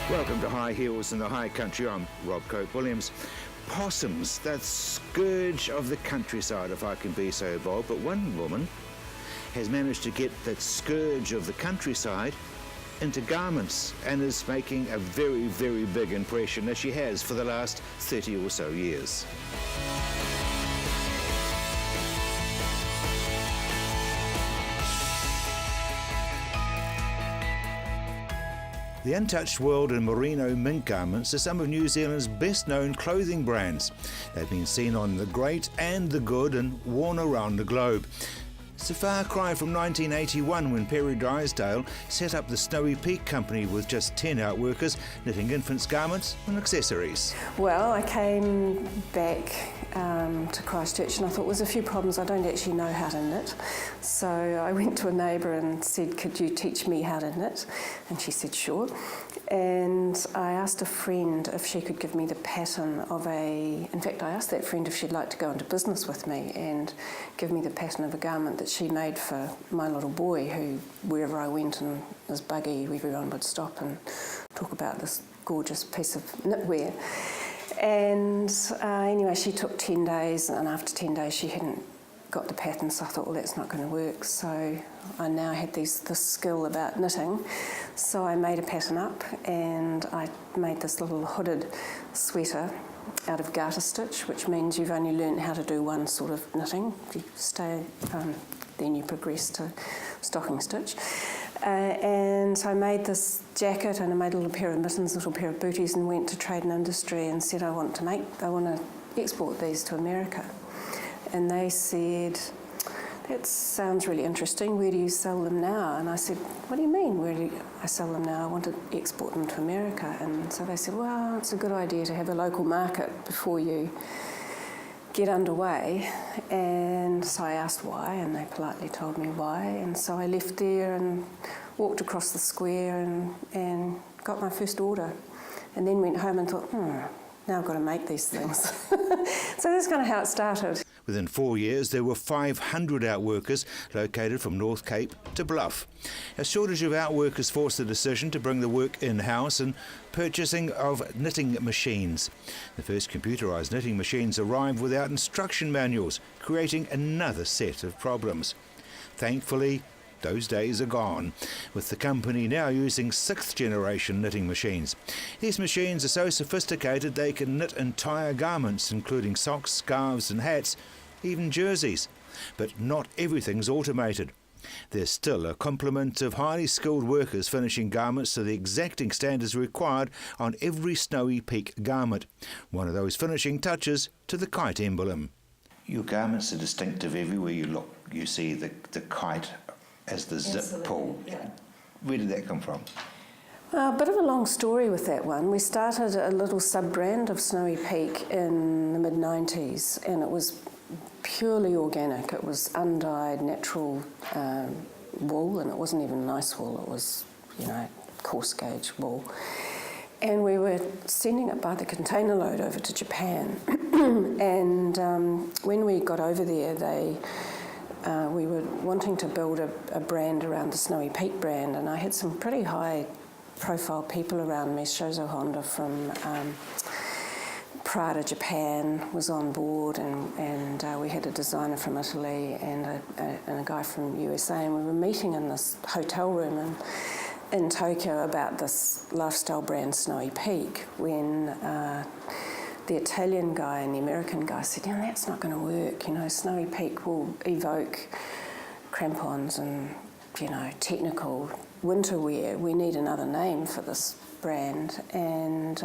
Welcome to High Heels in the High Country. I'm Rob Cope-Williams. Possums, that scourge of the countryside, if I can be so bold. But one woman has managed to get that scourge of the countryside into garments and is making a very, very big impression, as she has for the last 30 or so years. The Untouched World and Merino mink garments are some of New Zealand's best-known clothing brands. They've been seen on the great and the good and worn around the globe. It's a far cry from 1981 when Perry Drysdale set up the Snowy Peak Company with just 10 outworkers knitting infants' garments and accessories. Well, I came back to Christchurch and I thought there's a few problems. I don't actually know how to knit. So I went to a neighbour and said, could you teach me how to knit? And she said, sure. And I asked a friend if she could give me the pattern of in fact, I asked that friend if she'd like to go into business with me and give me the pattern of a garment that she made for my little boy, who, wherever I went in his buggy, everyone would stop and talk about this gorgeous piece of knitwear. And anyway, she took 10 days, and after 10 days she hadn't got the pattern, so I thought, well, that's not going to work. So I now had this skill about knitting, so I made a pattern up and I made this little hooded sweater out of garter stitch, which means you've only learned how to do one sort of knitting. You stay, then you progress to stocking stitch. And so I made this jacket and I made a little pair of mittens, a little pair of booties, and went to Trade and Industry and said I want to export these to America. And they said, that sounds really interesting, where do you sell them now? And I said, what do you mean, where do I sell them now? I want to export them to America. And so they said, well, it's a good idea to have a local market before you get underway. And so I asked why, and they politely told me why. And so I left there and walked across the square and got my first order. And then went home and thought, now I've got to make these things. So that's kind of how it started. Within 4 years, there were 500 outworkers located from North Cape to Bluff. A shortage of outworkers forced the decision to bring the work in-house and purchasing of knitting machines. The first computerised knitting machines arrived without instruction manuals, creating another set of problems. Thankfully, those days are gone, with the company now using 6th generation knitting machines. These machines are so sophisticated they can knit entire garments, including socks, scarves and hats, even jerseys. But not everything's automated. There's still a complement of highly skilled workers finishing garments to the exacting standards required on every Snowy Peak garment. One of those finishing touches to the kite emblem. Your garments are distinctive everywhere you look. You see the kite as the zip pull. Yeah. Where did that come from? A bit of a long story with that one. We started a little sub-brand of Snowy Peak in the mid-90s, and it was purely organic. It was undyed, natural wool, and it wasn't even nice wool. It was, coarse gauge wool. And we were sending it by the container load over to Japan. And when we got over there, we were wanting to build a brand around the Snowy Peak brand, and I had some pretty high-profile people around me. Shozo Honda from Prada Japan was on board, and we had a designer from Italy and a guy from USA, and we were meeting in this hotel room in Tokyo about this lifestyle brand Snowy Peak when the Italian guy and the American guy said, that's not going to work. Snowy Peak will evoke crampons and, technical winter wear. We need another name for this brand. And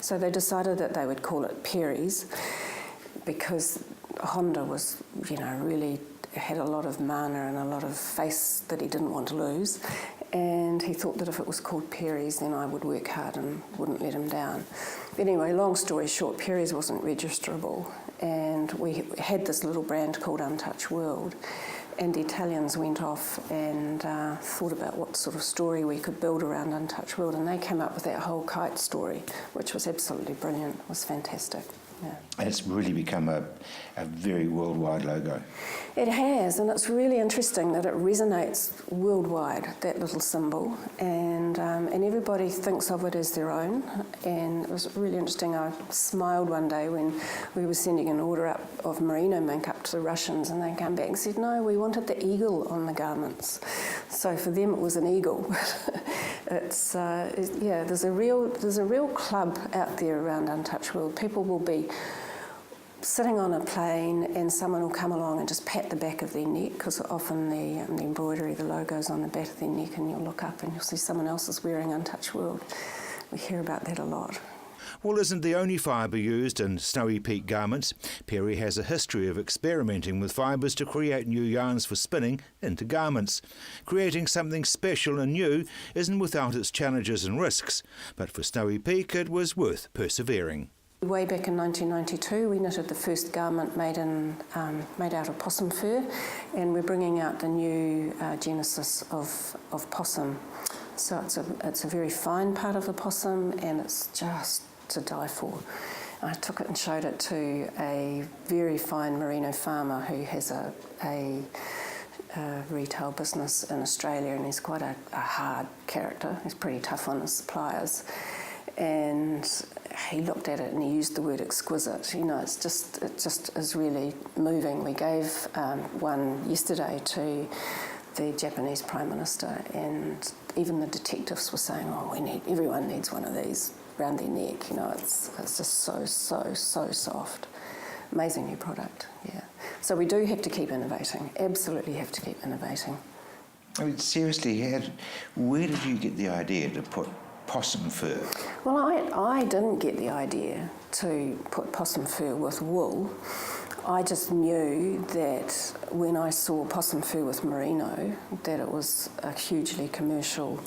so they decided that they would call it Perry's, because Honda was, really had a lot of mana and a lot of face that he didn't want to lose. And he thought that if it was called Perry's, then I would work hard and wouldn't let him down. Anyway, long story short, Perry's wasn't registerable, and we had this little brand called Untouched World, and the Italians went off and thought about what sort of story we could build around Untouched World, and they came up with that whole kite story, which was absolutely brilliant. It was fantastic. Yeah. And it's really become a very worldwide logo. It has, and it's really interesting that it resonates worldwide, that little symbol, and everybody thinks of it as their own. And it was really interesting. I smiled one day when we were sending an order up of merino mink up to the Russians, and they came back and said, no, we wanted the eagle on the garments. So for them it was an eagle. There's a real club out there around Untouched World. People will be sitting on a plane and someone will come along and just pat the back of their neck, because often the embroidery, the logo's on the back of their neck, and you'll look up and you'll see someone else is wearing Untouched World. We hear about that a lot. Wool isn't the only fibre used in Snowy Peak garments. Perry has a history of experimenting with fibres to create new yarns for spinning into garments. Creating something special and new isn't without its challenges and risks, but for Snowy Peak it was worth persevering. Way back in 1992, we knitted the first garment made out of possum fur, and we're bringing out the new genesis of possum. So it's a very fine part of the possum, and it's just to die for. I took it and showed it to a very fine merino farmer who has a retail business in Australia, and he's quite a hard character. He's pretty tough on his suppliers. And he looked at it and he used the word exquisite. You know, it just is really moving. We gave one yesterday to the Japanese Prime Minister, and even the detectives were saying, "Oh, everyone needs one of these around their neck." You know, it's just so soft. Amazing new product. Yeah. So we do have to keep innovating. Absolutely have to keep innovating. I mean, seriously, where did you get the idea to put possum fur? Well, I didn't get the idea to put possum fur with wool. I just knew that when I saw possum fur with merino, that it was a hugely commercial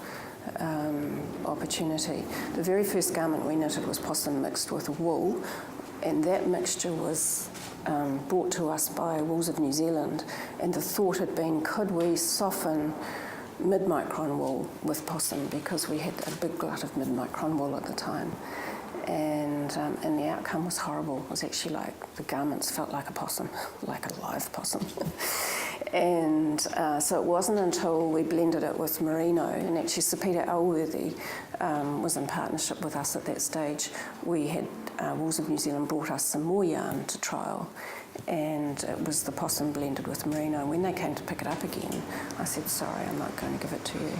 opportunity. The very first garment we knitted was possum mixed with wool, and that mixture was brought to us by Wools of New Zealand, and the thought had been, could we soften mid-micron wool with possum, because we had a big glut of mid-micron wool at the time, and the outcome was horrible. It was actually like the garments felt like a possum, like a live possum. And so it wasn't until we blended it with merino, and actually Sir Peter Elworthy was in partnership with us at that stage. We had Wools of New Zealand brought us some more yarn to trial, and it was the possum blended with merino. And when they came to pick it up again, I said, sorry, I'm not going to give it to you.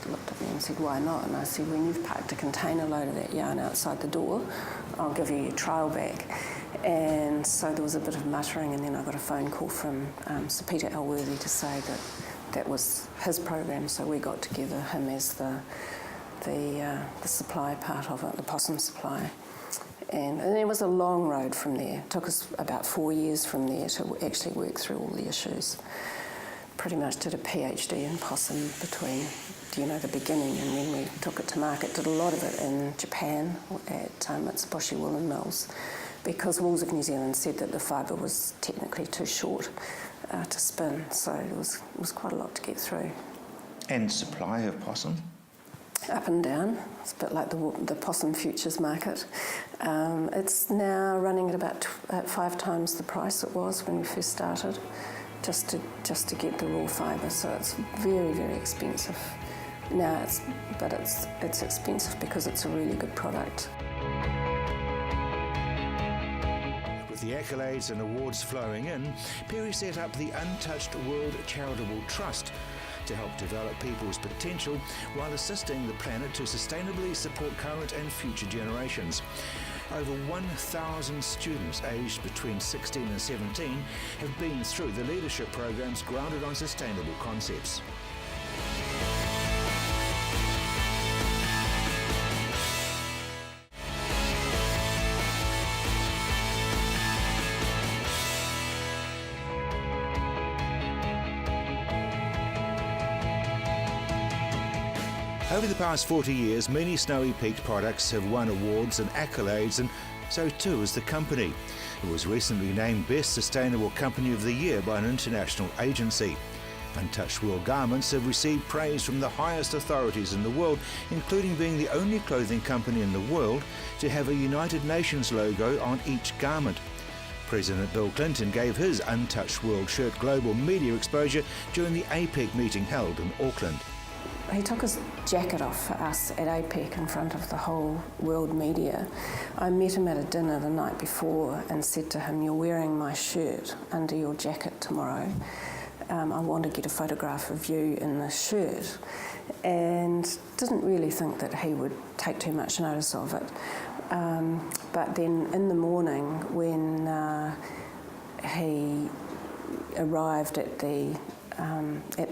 They looked at me and said, why not? And I said, when you've packed a container load of that yarn outside the door, I'll give you your trial back. And so there was a bit of muttering, and then I got a phone call from Sir Peter Elworthy to say that that was his program, so we got together him as the supply part of it, the possum supply. And it was a long road from there. It took us about 4 years from there to actually work through all the issues. Pretty much did a PhD in possum between, the beginning and when we took it to market. Did a lot of it in Japan at Mitsubishi Woolen Mills, because Wools of New Zealand said that the fibre was technically too short to spin, so it was quite a lot to get through. And supply of possum? Up and down. It's a bit like the possum futures market. It's now running at about 5 times the price it was when we first started, just to get the raw fibre. So it's very, very expensive. Now it's expensive because it's a really good product. With the accolades and awards flowing in, Perry set up the Untouched World Charitable Trust to help develop people's potential while assisting the planet to sustainably support current and future generations. Over 1,000 students aged between 16 and 17 have been through the leadership programs grounded on sustainable concepts. Over the past 40 years, many Snowy Peak products have won awards and accolades, and so too has the company. It was recently named Best Sustainable Company of the Year by an international agency. Untouched World Garments have received praise from the highest authorities in the world, including being the only clothing company in the world to have a United Nations logo on each garment. President Bill Clinton gave his Untouched World shirt global media exposure during the APEC meeting held in Auckland. He took his jacket off for us at APEC in front of the whole world media. I met him at a dinner the night before and said to him, "You're wearing my shirt under your jacket tomorrow. I want to get a photograph of you in this shirt." And didn't really think that he would take too much notice of it. But then in the morning when he arrived at the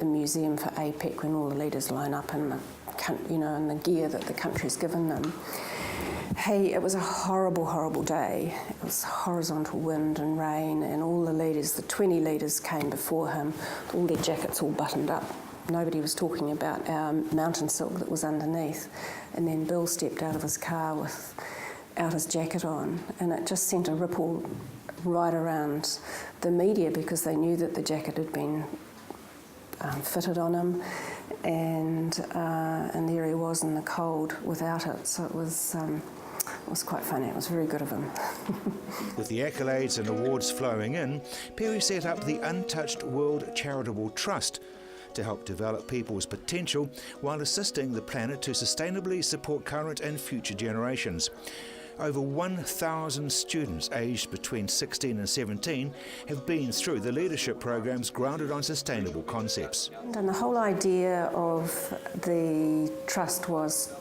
museum for APEC, when all the leaders line up in the gear that the country's given them, it was a horrible, horrible day. It was horizontal wind and rain, and all the leaders, the 20 leaders came before him, all their jackets all buttoned up. Nobody was talking about our mountain silk that was underneath. And then Bill stepped out of his car without his jacket on, and it just sent a ripple right around the media because they knew that the jacket had been fitted on him, and there he was in the cold without it. So it was quite funny. It was very good of him. With the accolades and awards flowing in, Perry set up the Untouched World Charitable Trust to help develop people's potential while assisting the planet to sustainably support current and future generations. Over 1,000 students aged between 16 and 17 have been through the leadership programs grounded on sustainable concepts. And the whole idea of the trust was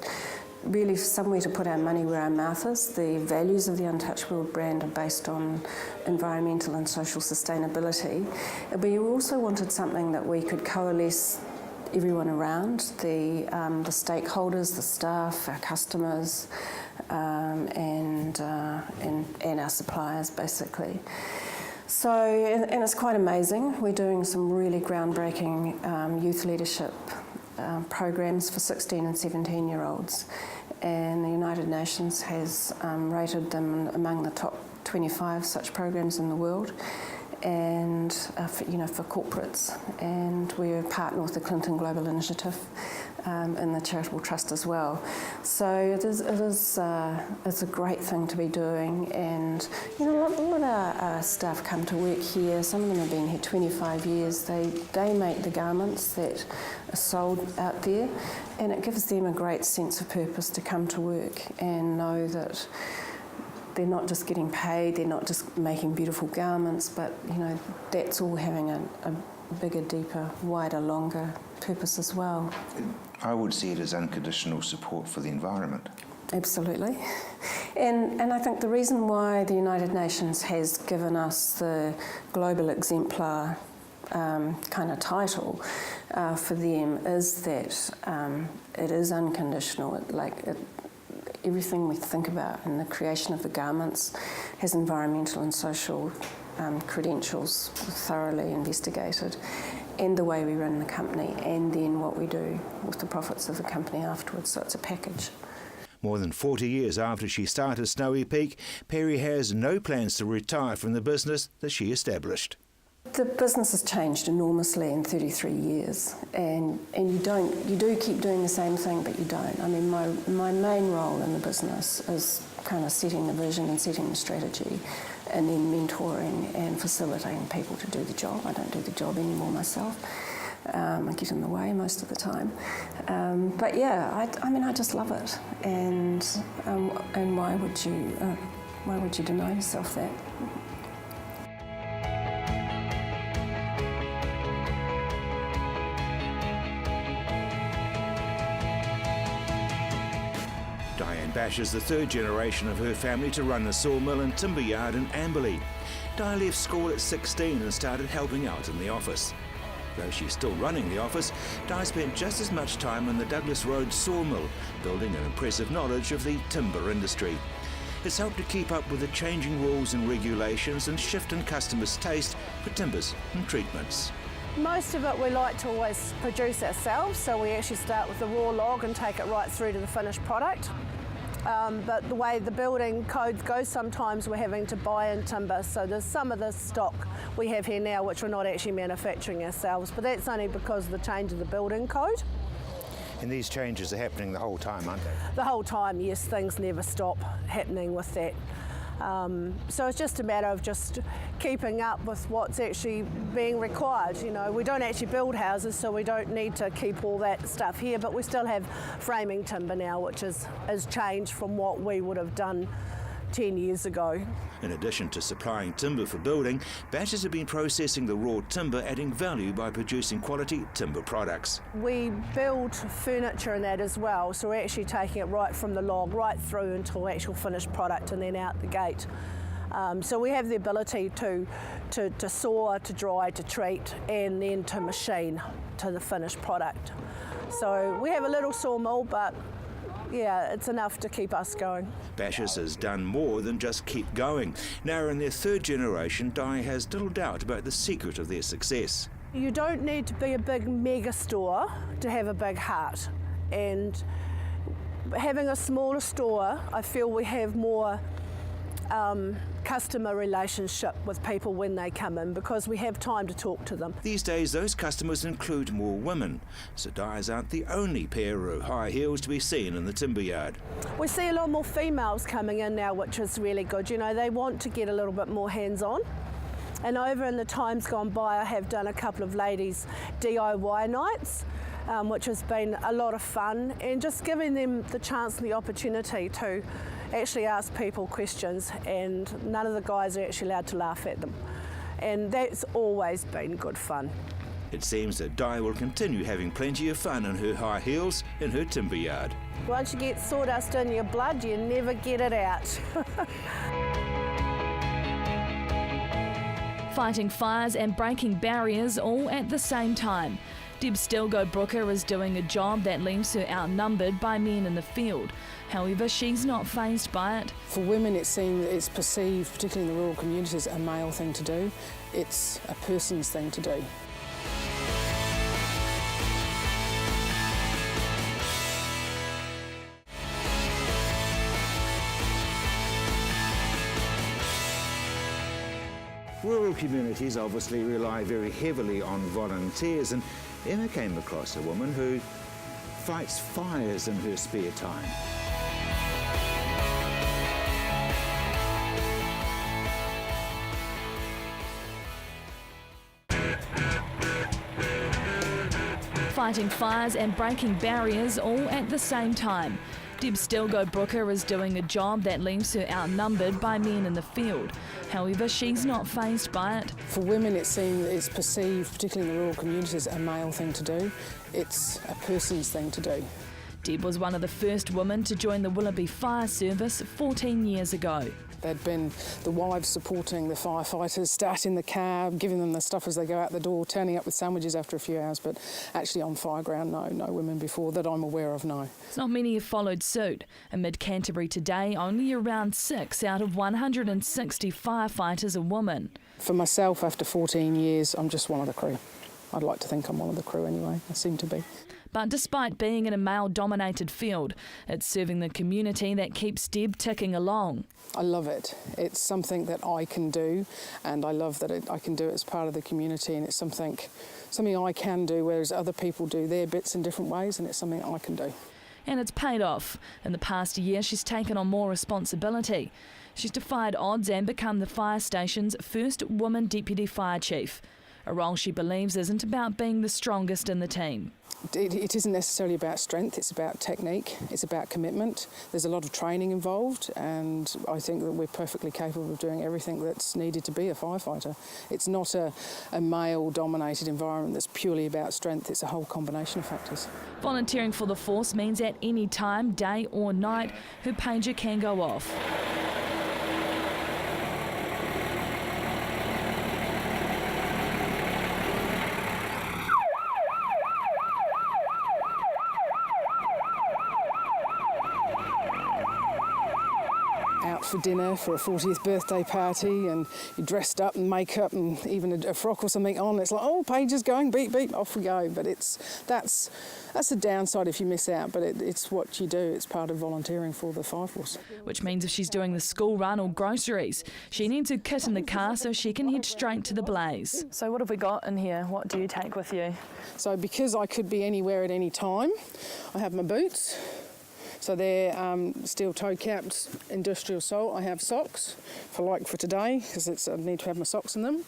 really somewhere to put our money where our mouth is. The values of the Untouched World brand are based on environmental and social sustainability. But we also wanted something that we could coalesce everyone around, the stakeholders, the staff, our customers, and our suppliers, basically. So, and it's quite amazing. We're doing some really groundbreaking youth leadership programs for 16 and 17-year-olds, and the United Nations has rated them among the top 25 such programs in the world, and for corporates. And we're a partner with the Clinton Global Initiative in the Charitable Trust as well. So it's a great thing to be doing, and a lot of our staff come to work here. Some of them have been here 25 years. They make the garments that are sold out there, and it gives them a great sense of purpose to come to work and know that they're not just getting paid, they're not just making beautiful garments, but that's all having a bigger, deeper, wider, longer purpose as well. I would see it as unconditional support for the environment. Absolutely. And I think the reason why the United Nations has given us the Global Exemplar kind of title for them is that it is unconditional. Everything we think about in the creation of the garments has environmental and social credentials thoroughly investigated, and the way we run the company, and then what we do with the profits of the company afterwards. So it's a package. More than 40 years after she started Snowy Peak, Perry has no plans to retire from the business that she established. The business has changed enormously in 33 years, and you do keep doing the same thing, but you don't. I mean, my main role in the business is kind of setting the vision and setting the strategy, and then mentoring and facilitating people to do the job. I don't do the job anymore myself. I get in the way most of the time. But yeah, I just love it, and why would you deny yourself that? Diane Bash is the third generation of her family to run the sawmill and timber yard in Amberley. Di left school at 16 and started helping out in the office. Though she's still running the office, Di spent just as much time in the Douglas Road sawmill, building an impressive knowledge of the timber industry. It's helped to keep up with the changing rules and regulations and shift in customers' taste for timbers and treatments. Most of it we like to always produce ourselves, so we actually start with the raw log and take it right through to the finished product. but the way the building codes go, sometimes we're having to buy in timber. So there's some of the stock we have here now which we're not actually manufacturing ourselves, but that's only because of the change of the building code. And these changes are happening the whole time, aren't they? The whole time, yes, things never stop happening with that. So it's just a matter of just keeping up with what's actually being required. You know, we don't actually build houses, so we don't need to keep all that stuff here, but we still have framing timber now, which is changed from what we would have done 10 years ago. In addition to supplying timber for building, Batchers have been processing the raw timber, adding value by producing quality timber products. We build furniture and that as well, so we're actually taking it right from the log right through until actual finished product and then out the gate. So we have the ability to saw, to dry, to treat, and then to machine to the finished product. So we have a little sawmill, but yeah, it's enough to keep us going. Batchers has done more than just keep going. Now in their third generation, Di has little doubt about the secret of their success. You don't need to be a big mega store to have a big heart. And having a smaller store, I feel we have more customer relationship with people when they come in because we have time to talk to them. These days, those customers include more women, so Di's aren't the only pair of high heels to be seen in the timber yard. We see a lot more females coming in now, which is really good. You know, they want to get a little bit more hands-on. And over in the times gone by, I have done a couple of ladies' DIY nights, which has been a lot of fun, and just giving them the chance and the opportunity to actually ask people questions, and none of the guys are actually allowed to laugh at them. And that's always been good fun. It seems that Di will continue having plenty of fun in her high heels in her timber yard. Once you get sawdust in your blood, you never get it out. Fighting fires and breaking barriers all at the same time. Deb Stilgo-Brooker is doing a job that leaves her outnumbered by men in the field. However, she's not fazed by it. For women, it's perceived, particularly in the rural communities, a male thing to do. It's a person's thing to do. Rural communities obviously rely very heavily on volunteers, and Emma came across a woman who fights fires in her spare time. Fighting fires and breaking barriers all at the same time. Deb Stilgo-Brooker is doing a job that leaves her outnumbered by men in the field. However, she's not fazed by it. For women, it's perceived, particularly in the rural communities, a male thing to do. It's a person's thing to do. Deb was one of the first women to join the Willoughby Fire Service 14 years ago. There'd been the wives supporting the firefighters, starting the car, giving them the stuff as they go out the door, turning up with sandwiches after a few hours, but actually on fire ground, no women before that I'm aware of, no. Not many have followed suit. Amid Canterbury today, only around 6 out of 160 firefighters are women. For myself, after 14 years, I'm just one of the crew. I'd like to think I'm one of the crew anyway, I seem to be. But despite being in a male-dominated field, it's serving the community that keeps Deb ticking along. I love it. It's something that I can do, and I love that I can do it as part of the community, and it's something I can do, whereas other people do their bits in different ways, and it's something I can do. And it's paid off. In the past year, she's taken on more responsibility. She's defied odds and become the fire station's first woman deputy fire chief, a role she believes isn't about being the strongest in the team. It isn't necessarily about strength, it's about technique, it's about commitment. There's a lot of training involved, and I think that we're perfectly capable of doing everything that's needed to be a firefighter. It's not a male-dominated environment that's purely about strength, it's a whole combination of factors. Volunteering for the force means at any time, day or night, her pager can go off. out for dinner for a 40th birthday party and you're dressed up and makeup and even a frock or something on. It's like, oh, Paige is going, beep, beep, off we go. But that's a downside if you miss out, but it's what you do. It's part of volunteering for the Fire Force. Which means if she's doing the school run or groceries, she needs her kit in the car so she can head straight to the blaze. So what have we got in here? What do you take with you? So because I could be anywhere at any time, I have my boots. So they're steel toe-capped industrial sole. I have socks for today because I need to have my socks in them.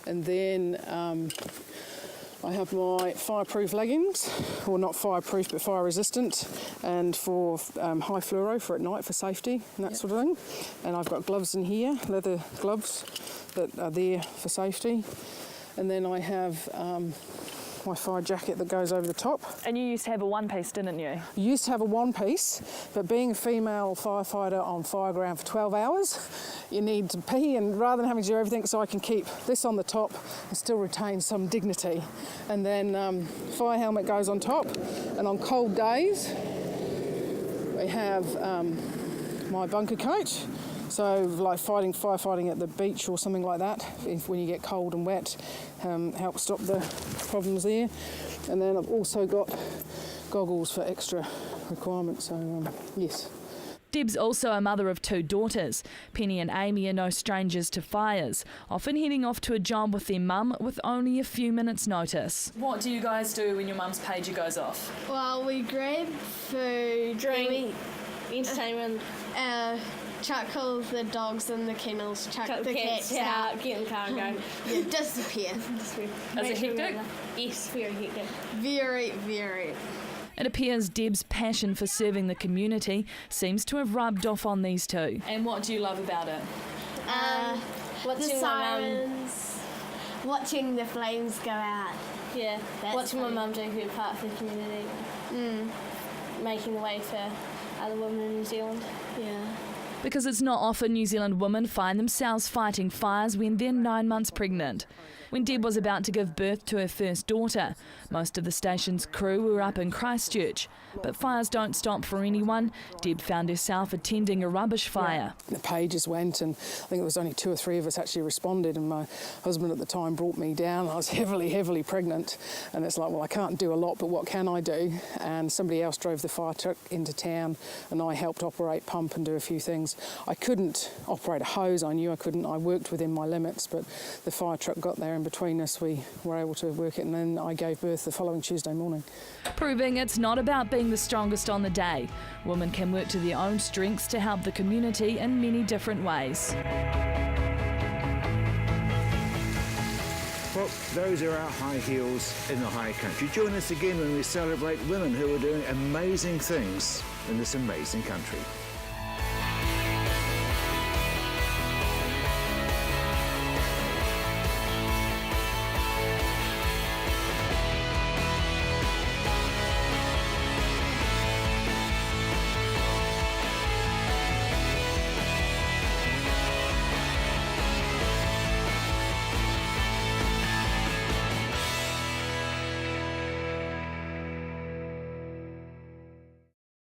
And then I have my fireproof leggings, or not fireproof but fire resistant, and for high fluoro for at night for safety and that sort of thing. And I've got gloves in here, leather gloves that are there for safety. And then I have my fire jacket that goes over the top. And you used to have a one-piece, didn't you? Used to have a one-piece, but being a female firefighter on fire ground for 12 hours, you need to pee, and rather than having to do everything, so I can keep this on the top and still retain some dignity. And then fire helmet goes on top, and on cold days, we have my bunker coat. So like firefighting at the beach or something like that, when you get cold and wet, help stop the problems there. And then I've also got goggles for extra requirements, so yes. Deb's also a mother of 2 daughters. Penny and Amy are no strangers to fires, often heading off to a job with their mum with only a few minutes' notice. What do you guys do when your mum's pager goes off? Well, we grab food, drink, entertainment, chuckle the dogs in the kennels, chuck the cats out, get in the car and go. Yeah, disappear. Is it hectic? Yes, very hectic. Very, very. It appears Deb's passion for serving the community seems to have rubbed off on these two. And what do you love about it? Watching The sirens, watching the flames go out. Yeah, That's watching my funny. mum do her part for the community. Making the way for other women in New Zealand. Yeah. Because it's not often New Zealand women find themselves fighting fires when they're 9 months pregnant. When Deb was about to give birth to her first daughter, most of the station's crew were up in Christchurch. But fires don't stop for anyone. Deb found herself attending a rubbish fire. The pages went, and I think there was only 2 or 3 of us actually responded, and my husband at the time brought me down. I was heavily, heavily pregnant, and it's like, well, I can't do a lot, but what can I do? And somebody else drove the fire truck into town, and I helped operate, pump and do a few things. I couldn't operate a hose, I knew I couldn't. I worked within my limits, but the fire truck got there, and between us we were able to work it, and then I gave birth the following Tuesday morning. Proving it's not about being the strongest on the day. Women can work to their own strengths to help the community in many different ways. Well, those are our high heels in the high country. Join us again when we celebrate women who are doing amazing things in this amazing country.